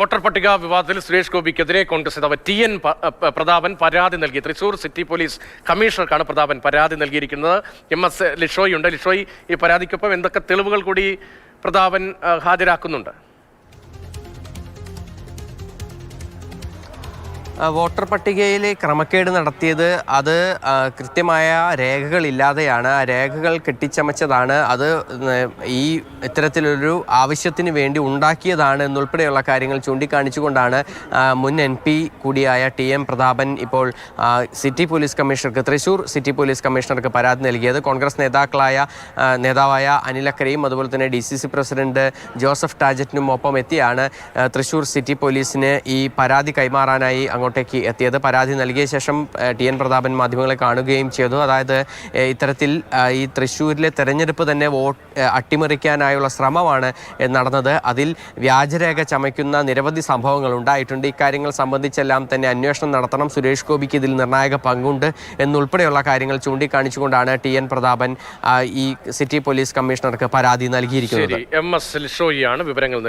Voter പട്ടിക വിവാദത്തിൽ സുരേഷ് ഗോപിക്കെതിരെ കോൺഗ്രസ് നേതാവ് TN പ്രതാപൻ പരാതി നൽകി. തൃശൂർ സിറ്റി പോലീസ് കമ്മീഷണർക്കാണ് പ്രതാപൻ പരാതി നൽകിയിരിക്കുന്നത്. MS ലിഷോയ് ഉണ്ട്. ലിഷോയ്, ഈ പരാതിക്കൊപ്പം എന്തൊക്കെ തെളിവുകൾ കൂടി പ്രതാപൻ ഹാജരാക്കുന്നുണ്ട്? വോട്ടർ പട്ടികയിൽ ക്രമക്കേട് നടത്തിയത് അത് കൃത്യമായ രേഖകളില്ലാതെയാണ്. ആ രേഖകൾ കെട്ടിച്ചമച്ചതാണ്. അത് ഈ ഇത്തരത്തിലൊരു ആവശ്യത്തിന് വേണ്ടി ഉണ്ടാക്കിയതാണ് എന്നുൾപ്പെടെയുള്ള കാര്യങ്ങൾ ചൂണ്ടിക്കാണിച്ചുകൊണ്ടാണ് മുൻ MP കൂടിയായ TN പ്രതാപൻ ഇപ്പോൾ സിറ്റി പോലീസ് കമ്മീഷണർക്ക്, തൃശൂർ സിറ്റി പോലീസ് കമ്മീഷണർക്ക് പരാതി നൽകിയത്. കോൺഗ്രസ് നേതാവായ അനിലക്കരയും അതുപോലെ തന്നെ DCC പ്രസിഡന്റ് ജോസഫ് ടാജറ്റിനും ഒപ്പം എത്തിയാണ് തൃശൂർ സിറ്റി പോലീസിന് ഈ പരാതി കൈമാറാനായി അങ്ങോട്ടേക്ക് എത്തിയത്. പരാതി നൽകിയ ശേഷം TN പ്രതാപൻ മാധ്യമങ്ങളെ കാണുകയും ചെയ്തു. അതായത് ഇത്തരത്തിൽ ഈ തൃശ്ശൂരിലെ തെരഞ്ഞെടുപ്പ് തന്നെ അട്ടിമറിക്കാനായുള്ള ശ്രമമാണ് നടന്നത്. അതിൽ വ്യാജരേഖ ചമയ്ക്കുന്ന നിരവധി സംഭവങ്ങൾ ഉണ്ടായിട്ടുണ്ട്. ഇക്കാര്യങ്ങൾ സംബന്ധിച്ചെല്ലാം തന്നെ അന്വേഷണം നടത്തണം. സുരേഷ് ഗോപിക്ക് ഇതിൽ നിർണായക പങ്കുണ്ട് എന്നുൾപ്പെടെയുള്ള കാര്യങ്ങൾ ചൂണ്ടിക്കാണിച്ചുകൊണ്ടാണ് TN പ്രതാപൻ ഈ സിറ്റി പോലീസ് കമ്മീഷണർക്ക് പരാതി നൽകിയിരിക്കുന്നത്. MS ലിഷോയാണ് വിവരങ്ങൾ